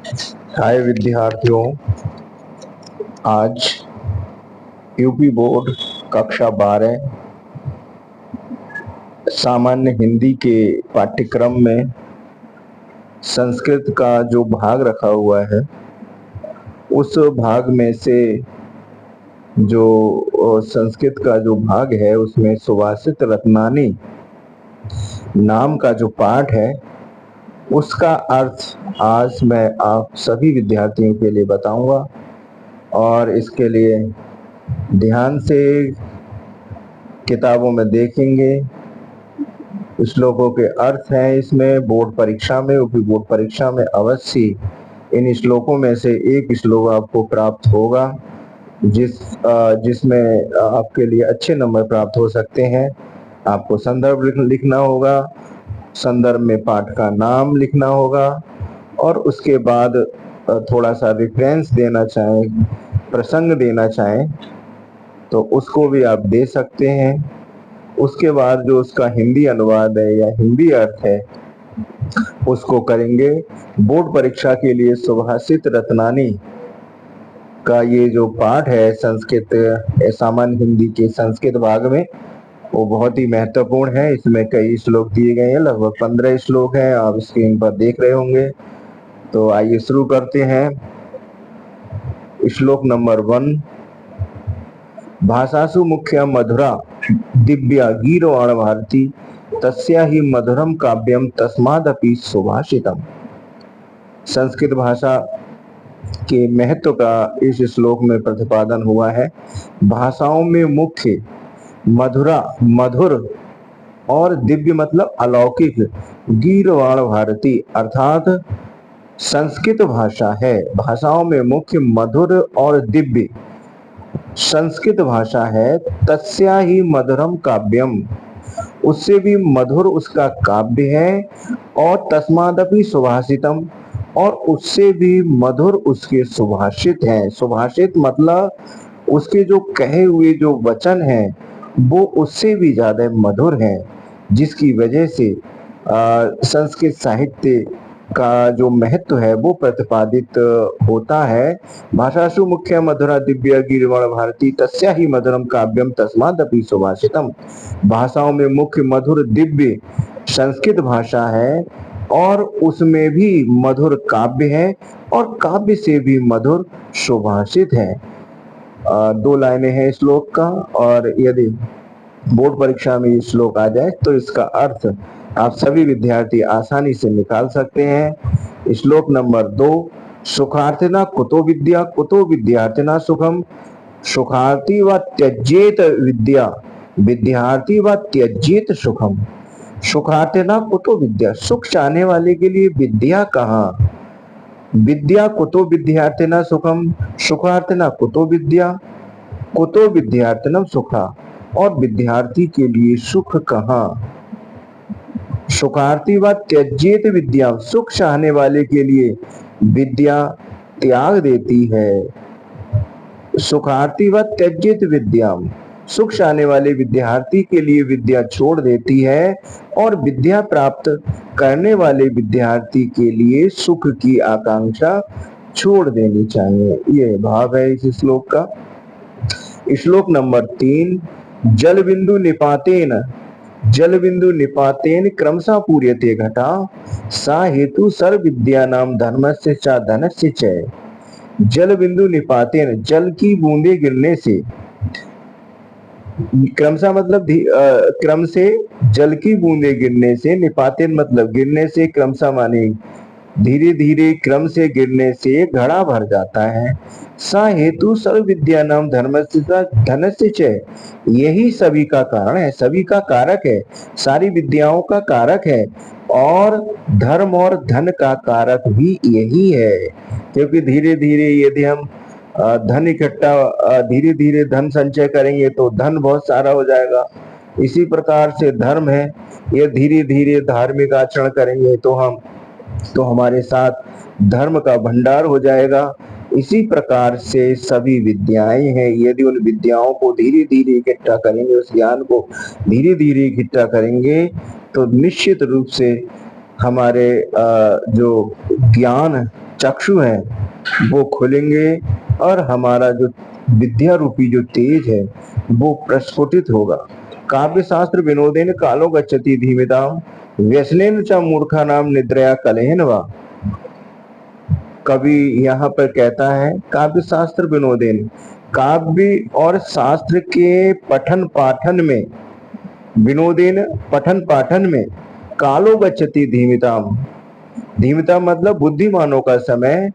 हाय विद्यार्थियों, आज UP board कक्षा 12 सामान्य हिंदी के पाठ्यक्रम में संस्कृत का जो भाग रखा हुआ है, उस भाग में से जो संस्कृत का जो भाग है उसमें सुभाषित रत्नानी नाम का जो पाठ है उसका अर्थ आज मैं आप सभी विद्यार्थियों के लिए बताऊंगा और इसके लिए ध्यान से किताबों में देखेंगे। श्लोकों के अर्थ हैं इसमें बोर्ड परीक्षा में, यूपी बोर्ड परीक्षा में अवश्य इन श्लोकों में से एक श्लोक आपको प्राप्त होगा जिसमें आपके लिए अच्छे नंबर प्राप्त हो सकते हैं। आपको संदर्भ लिखना होगा, संदर्भ में पाठ का नाम लिखना होगा और उसके बाद थोड़ा सा रेफरेंस देना चाहें, प्रसंग देना चाहें तो उसको भी आप दे सकते हैं। उसके बाद जो उसका हिंदी अनुवाद है या हिंदी अर्थ है उसको करेंगे। बोर्ड परीक्षा के लिए सुभाषित रत्नानी का ये जो पाठ है संस्कृत सामान्य हिंदी के संस्कृत भाग में, वो बहुत ही महत्वपूर्ण है। इसमें कई श्लोक दिए गए हैं, लगभग 15 श्लोक हैं, आप स्क्रीन पर देख रहे होंगे। तो आइए शुरू करते हैं। श्लोक नंबर 1। भाषासु मुख्या मधुरा दिव्या गीर्वाण भारती तस्या ही मधुरम काव्यम तस्मादपि सुभाषितम। संस्कृत भाषा के महत्व का इस श्लोक में प्रतिपादन हुआ है। भाषाओं में मुख्य मधुरा मधुर और दिव्य मतलब अलौकिक गीर्वाण भारती अर्थात संस्कृत भाषा है। भाषाओं में मुख्य मधुर और दिव्य संस्कृत भाषा है। तस्या ही मधुरम काव्यम, उससे भी मधुर उसका काव्य है। और तस्मादपि सुभाषितम, और उससे भी मधुर उसके सुभाषित हैं। सुभाषित मतलब उसके जो कहे हुए जो वचन हैं वो उससे भी ज्यादा मधुर हैं, जिसकी वजह से संस्कृत साहित्य का जो महत्व है वो प्रतिपादित होता है। भाषासु मुख्य मधुरा दिव्या गीर्वाण भारती तस्या ही मधुरम काव्यम तस्मादपि सुभाषितम। भाषाओं में मुख्य मधुर दिव्य संस्कृत भाषा है और उसमें भी मधुर काव्य है और काव्य से भी मधुर सुभाषित है। 2 लाइनें हैं श्लोक का, और यदि बोर्ड परीक्षा में ये श्लोक आ जाए तो इसका अर्थ आप सभी विद्यार्थी आसानी से निकाल सकते हैं। श्लोक नंबर 2। सुखार्थिना कुतो विद्या कुतो विद्यार्थिना सुखम सुखार्थी व त्यजेत विद्या विद्यार्थी व त्यजेत सुखम। सुखार्थिना कुतो विद्या, सुख चाहने वाले के लिए विद्या कहाँ। विद्या कुतो विद्यार्थिना सुखम सुखार्थिना कुतो विद्या कुतो विद्यार्थिनम सुखा, और विद्यार्थी के लिए सुख कहाँ। सुखार्थी व त्यजेत विद्या, सुख चाहने वाले के लिए विद्या त्याग देती है। सुखार्थी व त्यजेत विद्या, सुख चाहने वाले विद्यार्थी के लिए विद्या छोड़ देती है और विद्या प्राप्त करने वाले विद्यार्थी के लिए सुख की आकांक्षा छोड़ देनी चाहिए। ये भाव है इस श्लोक का। श्लोक नंबर 3। जल बिंदु निपातेन क्रमशः पूर्यते घटा सा हेतु सर्व विद्यानाम धर्मस्य च धनस्य च। जल बिंदु निपातेन, जल की बूंदे गिरने से, क्रमशः मतलब क्रम से, जल की बूंदे गिरने से, निपातेन मतलब गिरने से, क्रमशः माने धीरे धीरे, क्रम से गिरने से घड़ा भर जाता है। सा हेतु सर्व विद्या नाम धनस्य च, यही सभी का कारण है, सभी का कारक है, सारी विद्याओं का कारक है, और धर्म और धन का कारक भी यही है। क्योंकि धीरे धीरे यदि हम धन इकट्ठा, धीरे धीरे धन संचय करेंगे तो धन बहुत सारा हो जाएगा। इसी प्रकार से धर्म है, ये धीरे धीरे धार्मिक आचरण करेंगे तो हमारे साथ धर्म का भंडार हो जाएगा। इसी प्रकार से सभी विद्याएं हैं, यदि उन विद्याओं को धीरे धीरे इकट्ठा करेंगे, उस ज्ञान को धीरे धीरे इकट्ठा करेंगे तो निश्चित रूप से हमारे जो ज्ञान चक्षु है वो खुलेंगे और हमारा जो विद्या रूपी जो तेज है वो प्रस्फुटित होगा। काव्य शास्त्र विनोदेन कालो गच्छति धीमिताम व्यसनेन च मूर्खानाम निद्रया कलेहन वा। कवि यहाँ पर कहता है काव्य शास्त्र विनोदेन, काव्य और शास्त्र के पठन पाठन में, विनोदेन पठन पाठन में, कालो गच्छति धीमिताम, धीमिता मतलब बुद्धिमानों का समय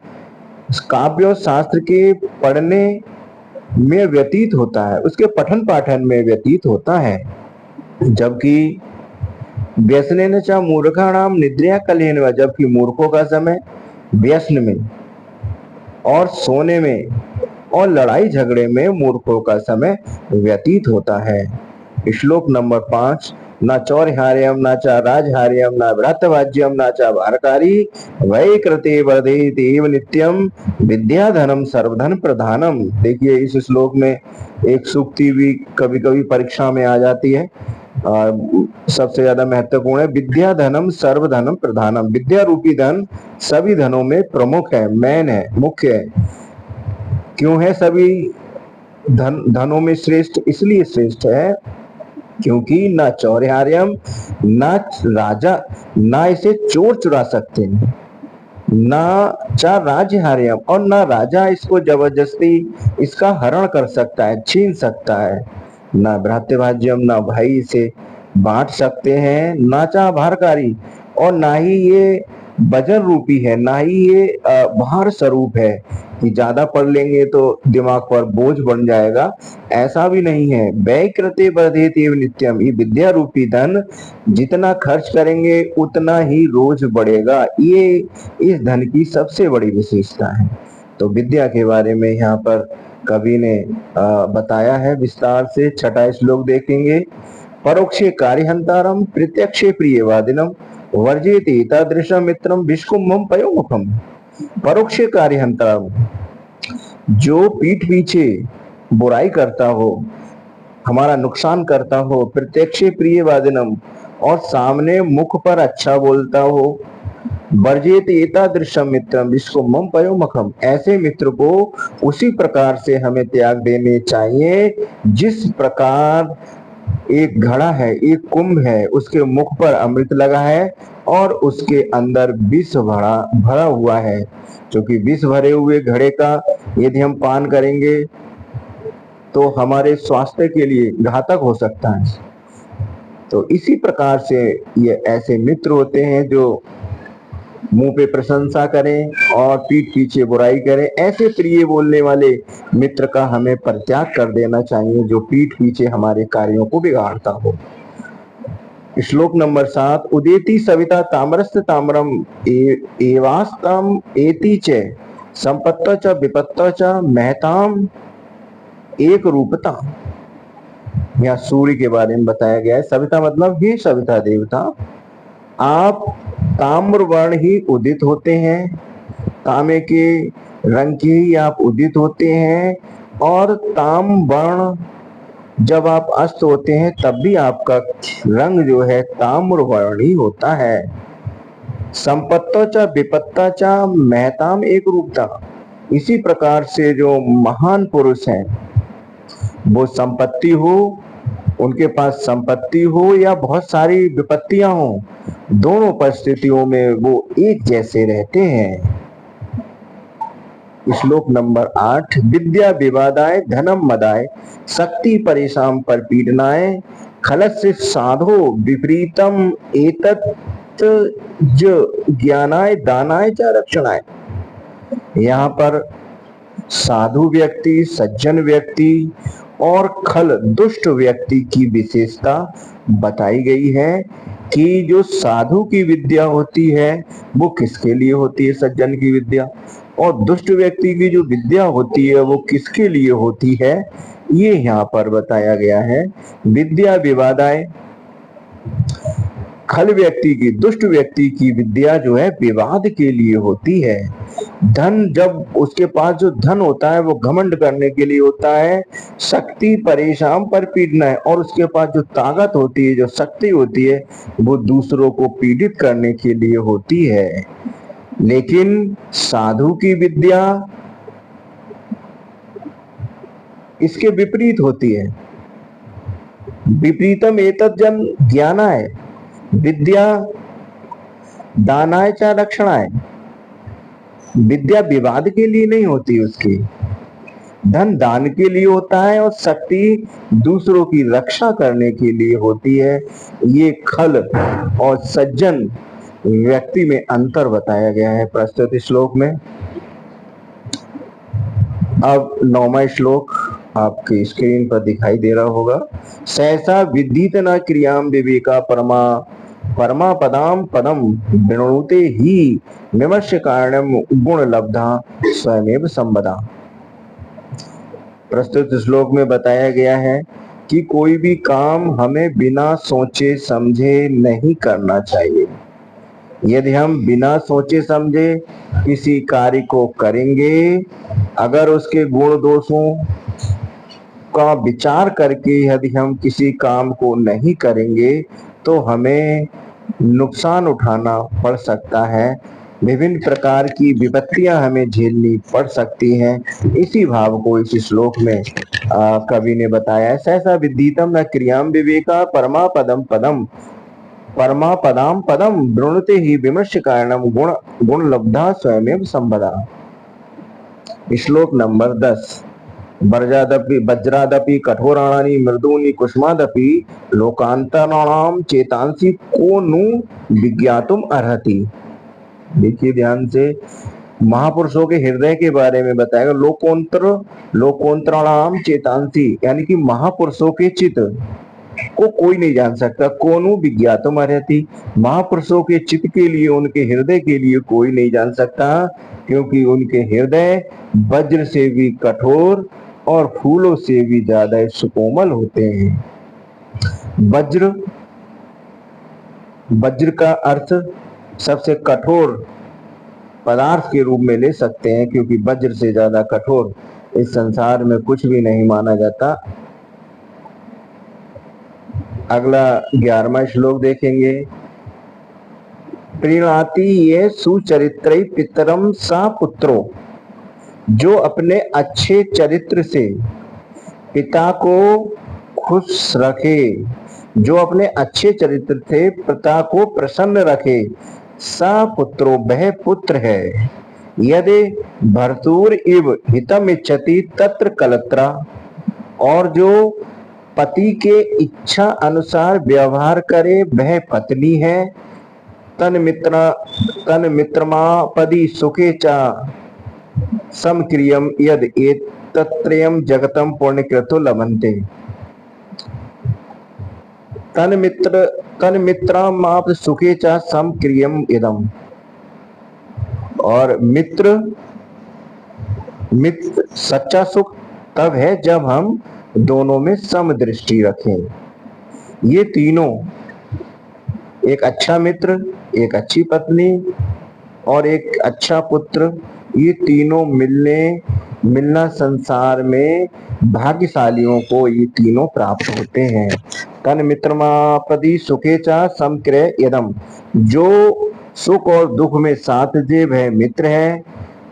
काव्य और शास्त्र के पढ़ने में व्यतीत होता है, उसके पठन पाठन में व्यतीत होता है। जबकि व्यसनेन च मूर्खाणाम निद्रया कलेहन वा, जबकि मूर्खों का समय व्यसन में और सोने में और लड़ाई झगड़े में मूर्खों का समय व्यतीत होता है। श्लोक नंबर 5, न चौर्हार्यम न च राजहार्यम न व्रतवाज्यम न च भारकारी वै कृते वर्धेत एव नित्यम विद्याधनम सर्वधन प्रधानम। देखिए इस श्लोक में एक सूक्ति भी कभी कभी परीक्षा में आ जाती है, सबसे ज्यादा महत्वपूर्ण है, विद्याधनम सर्वधनम प्रधानम। विद्या रूपी धन सभी धनों में प्रमुख है, मेन है, मुख्य है। क्यों है सभी धनों में श्रेष्ठ? इसलिए श्रेष्ठ है क्योंकि ना चौर्हार्यम, ना राजा, ना इसे चोर चुरा सकते हैं, ना चा राजहार्यम, और ना राजा इसको जबरदस्ती इसका हरण कर सकता है, छीन सकता है, ना भ्रातृभाज्यम, ना भाई इसे बांट सकते हैं, ना चा भारकारी, और ना ही ये वजन रूपी है, ना ही ये भार स्वरूप है कि ज्यादा पढ़ लेंगे तो दिमाग पर बोझ बन जाएगा, ऐसा भी नहीं है। व्यय कृते वर्धेत एव नित्यम, ये विद्या रूपी धन जितना खर्च करेंगे उतना ही रोज बढ़ेगा, ये इस धन की सबसे बड़ी विशेषता है। तो विद्या के बारे में यहाँ पर कवि ने बताया है विस्तार से। छठा श्लोक देखेंगे, परोक्षे कार्यहंतारम प्रत्यक्षे प्रियवादिनम वर्जेत एतादृशम मित्रम विष्कुंभम पयोमुखम। परोक्षे कार्यहंतारम, जो पीठ पीछे बुराई करता हो, हमारा नुकसान करता हो, प्रत्यक्षे प्रियवादिनम, और सामने मुख पर अच्छा बोलता हो, वर्जेत एतादृशम मित्रम विष्कुंभम पयोमुखम, ऐसे मित्र को उसी प्रकार से हमें त्याग देने चाहिए जिस प्रकार एक घड़ा है, एक कुंभ है, उसके मुख पर अमृत लगा है और उसके अंदर विष भरा हुआ है। क्योंकि विष भरे हुए घड़े का यदि हम पान करेंगे तो हमारे स्वास्थ्य के लिए घातक हो सकता है। तो इसी प्रकार से ये ऐसे मित्र होते हैं जो मुंह पे प्रशंसा करें और पीठ पीछे बुराई करें। ऐसे प्रिय बोलने वाले मित्र का हमें परित्याग कर देना चाहिए जो पीठ पीछे हमारे कार्यों को बिगाड़ता हो। श्लोक नंबर 7, उदेति सविता ताम्रस्य ताम्रम एवास्तम एति च संपत्तो च विपत्तो च महताम एक रूपता। यहाँ सूर्य के बारे में बताया गया है। सविता मतलब हे सविता देवता, आप ताम्र वर्ण ही उदित होते हैं, तांबे के रंग के ही आप उदित होते हैं, और ताम वर्ण जब आप अस्त होते हैं तब भी आपका रंग जो है ताम्र वर्ण ही होता है। संपत्तो च विपत्ता च महताम एक रूपता। इसी प्रकार से जो महान पुरुष हैं, वो संपत्ति हो, उनके पास संपत्ति हो या बहुत सारी विपत्तियां हो, दोनों परिस्थितियों में वो एक जैसे रहते हैं। श्लोक नंबर 8, विद्या विवादाय धनम मदाय शक्ति परेशान पर पीडनाय खलस्य साधो विपरीतम एतत् ज्ञानाय दानाय च रक्षणाय। यहाँ पर साधु व्यक्ति, सज्जन व्यक्ति और खल दुष्ट व्यक्ति की विशेषता बताई गई है कि जो साधु की विद्या होती है वो किसके लिए होती है, सज्जन की विद्या, और दुष्ट व्यक्ति की जो विद्या होती है वो किसके लिए होती है, ये यहाँ पर बताया गया है। विद्या विवादाय, खल व्यक्ति की, दुष्ट व्यक्ति की विद्या जो है विवाद के लिए होती है। धन, जब उसके पास जो धन होता है वो घमंड करने के लिए होता है। शक्ति परेशान पर पीड़ना है, और उसके पास जो ताकत होती है, जो शक्ति होती है, वो दूसरों को पीड़ित करने के लिए होती है। लेकिन साधु की विद्या इसके विपरीत होती है। विपरीतम एतज्जन ज्ञानाय विद्या दानाय च रक्षणाय। विद्या विवाद के लिए नहीं होती, उसकी धन दान के लिए होता है और शक्ति दूसरों की रक्षा करने के लिए होती है। ये खल और सज्जन व्यक्ति में अंतर बताया गया है प्रस्तुत श्लोक में। अब 9वां श्लोक आपकी स्क्रीन पर दिखाई दे रहा होगा। सहसा विदित न क्रियाम विवेका परमा परमा पदाम पदम विणुते ही विमर्श कारणम गुण लब्धा स्वयमेव संबदा। प्रस्तुत श्लोक में बताया गया है कि कोई भी काम हमें बिना सोचे समझे नहीं करना चाहिए। यदि हम बिना सोचे समझे किसी कार्य को करेंगे, अगर उसके गुण दोषों का विचार करके यदि हम किसी काम को नहीं करेंगे तो हमें नुकसान उठाना पड़ सकता है, विभिन्न प्रकार की विपत्तियां हमें झेलनी पड़ सकती हैं। इसी भाव को इस श्लोक में कवि ने बताया है। सहसा विदितम न क्रियाम विवेका परमा पदम पदम परमा पदाम पदम वृणुते ही विमर्श कारणम गुण लब्धा स्वयमेव संबदा। श्लोक नंबर 10। वज्रादपि कठोराणि मृदूनि कुसुमादपि लोकांतराणाम चेतांसी को नु विज्ञातुम अर्हति। देखिए ध्यान से, महापुरुषों के हृदय के बारे में बताएगा। लोकोंतराणाम चेतांसी यानी कि महापुरुषों के चित्त को कोई नहीं जान सकता। कोनु विज्ञातुम अर्हति, महापुरुषों के चित्त के लिए, उनके हृदय के लिए कोई नहीं जान सकता, क्योंकि उनके हृदय वज्र से भी कठोर और फूलों से भी ज्यादा सुकोमल होते हैं। वज्र का अर्थ सबसे कठोर पदार्थ के रूप में ले सकते हैं, क्योंकि वज्र से ज्यादा कठोर इस संसार में कुछ भी नहीं माना जाता। अगला 11वां श्लोक देखेंगे। प्रीणाति ये सुचरित्र पितरम सा पुत्रो, जो अपने अच्छे चरित्र से पिता को खुश रखे, जो अपने अच्छे चरित्र से पिता को प्रसन्न रखे, सा पुत्रो वह पुत्र है। यदि भर्तुर इव हितम इच्छति तत्र कलत्रा, और जो पति के इच्छा अनुसार व्यवहार करे वह पत्नी है। तन मित्रमा पदी सुखे चा समक्रियम यद एतत्रयम जगतम पुण्यकृतो लभन्ते। तन मित्रमाप सुखे चा समक्रियम इदम। और मित्र सच्चा सुख तब है जब हम दोनों में समदृष्टि रखें। ये तीनों, एक अच्छा मित्र, एक अच्छी पत्नी और एक अच्छा पुत्र, ये तीनों मिलना संसार में भाग्यशालियों को ये तीनों प्राप्त होते हैं। तन मित्रमापदी सुखे चा समक्रय यदम, जो सुख और दुख में साथ दे वह मित्र है,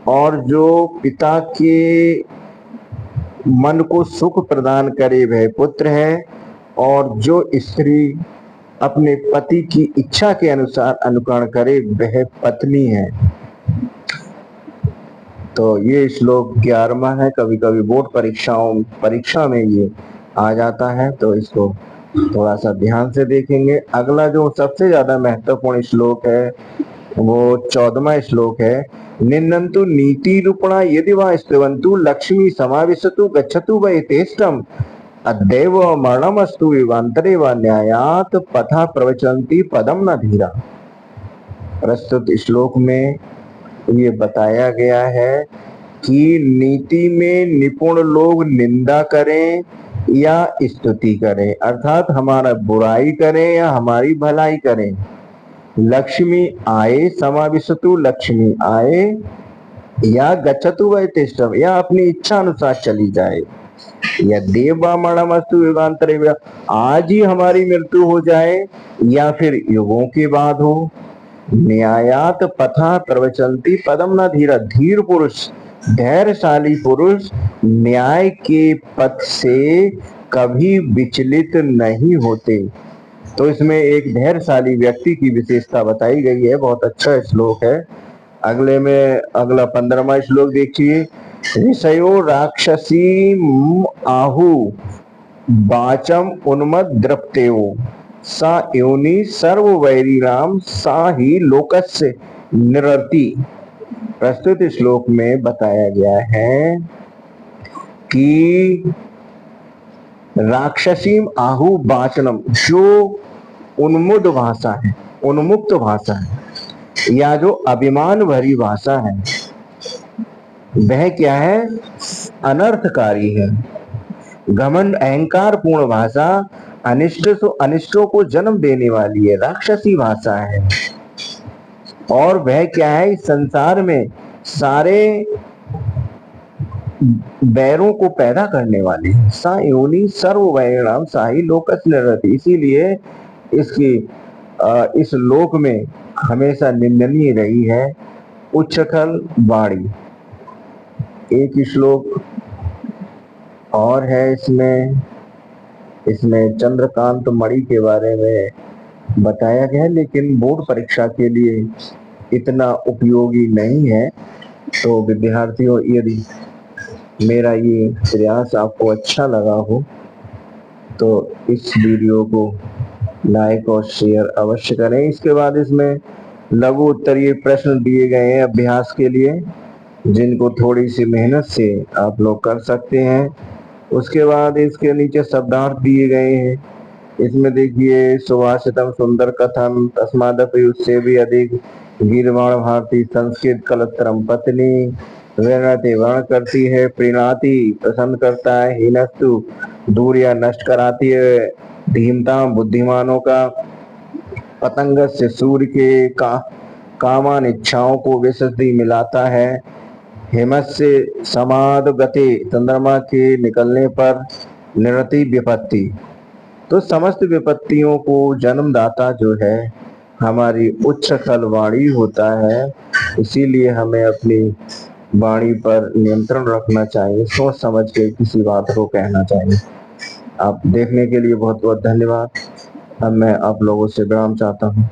और जो पिता के मन को सुख प्रदान करे वह पुत्र है, और जो स्त्री अपने पति की इच्छा के अनुसार अनुकरण करे वह पत्नी है। तो ये श्लोक 11वां है। कभी कभी बोर्ड परीक्षा में ये आ जाता है, तो इसको थोड़ा सा ध्यान से देखेंगे। अगला जो सबसे ज्यादा महत्वपूर्ण श्लोक है वो 14वां श्लोक है। निन्नन्तु नीति रूपणा यदि वा स्तवन्तु लक्ष्मी समाविशतु गच्छतु व यथेष्टम अद्यैव मरणमस्तु विवांतरे व न्यायात पथा प्रवचन्ति पदम न धीरा। प्रस्तुत श्लोक में ये बताया गया है कि नीति में निपुण लोग निंदा करें या स्तुति करें, अर्थात हमारा बुराई करें या हमारी भलाई करें। लक्ष्मी आए समाविशतु, लक्ष्मी आए, या गच्छतु व यथेष्टम, या अपनी इच्छा अनुसार चली जाए, या देवा मरणमस्तु युगांतरे, आज ही हमारी मृत्यु हो जाए या फिर युगों के बाद हो। न्यायात पथा प्रवचंती पदम न धीर। धीर पुरुष, धैर्यशाली पुरुष न्याय के पथ से कभी विचलित नहीं होते। तो इसमें एक धैर्यशाली व्यक्ति की विशेषता बताई गई है। बहुत अच्छा श्लोक है। अगले में अगला 15वां श्लोक देखिए। ऋषयो राक्षसी आहु वाचम उन्मद द्रप्तेयो सा योनि सर्व वैरीणाम सा ही लोकस्य निरति। प्रस्तुत श्लोक में बताया गया है कि राक्षसीम आहु वाचनम, जो उन्मुद भाषा है, उन्मुक्त भाषा है, या जो अभिमान भरी भाषा है, वह क्या है? अनर्थकारी है। घमंड अहंकार पूर्ण भाषा अनिष्टों को जन्म देने वाली है, राक्षसी भाषा है। और वह क्या है? इस संसार में सारे बैरों को पैदा करने वाली है। सा योनि सर्व वैरिणाम सा ही लोकस्य निरति। इसीलिए इस लोक में हमेशा निंदनीय रही है उच्छृंखल वाणी। एक श्लोक और है इसमें चंद्रकांत मणि के बारे में बताया गया है, लेकिन बोर्ड परीक्षा के लिए इतना उपयोगी नहीं है। तो विद्यार्थियों, यदि मेरा ये प्रयास आपको अच्छा लगा हो तो इस वीडियो को लाइक और शेयर अवश्य करें। इसके बाद इसमें लघु उत्तरीय प्रश्न दिए गए हैं अभ्यास के लिए, जिनको थोड़ी सी मेहनत से आप लोग कर सकते हैं। उसके बाद इसके नीचे शब्दार्थ दिए गए हैं। इसमें देखिए, सुभाषितम सुंदर कथन तस्मादपि उससे भी अधिक गीर्वाण भारती संस्कृत कलत्रम पत्नी। वर्णते वर्ण करती है, प्रीणाति प्रसन्न करता है, हीनस्तु दूर या नष्ट कराती है, धीमता बुद्धिमानों का, पतंग से सूर्य के कामान इच्छाओं को विशुद्धि मिलाता है, हेमत से समाद गति चंद्रमा के निकलने पर निरति विपत्ति। तो समस्त विपत्तियों को जन्मदाता जो है हमारी उच्छृंखल वाणी होता है। इसीलिए हमें अपनी वाणी पर नियंत्रण रखना चाहिए, सोच समझ के किसी बात को कहना चाहिए। आप देखने के लिए बहुत बहुत धन्यवाद। अब मैं आप लोगों से विराम चाहता हूँ।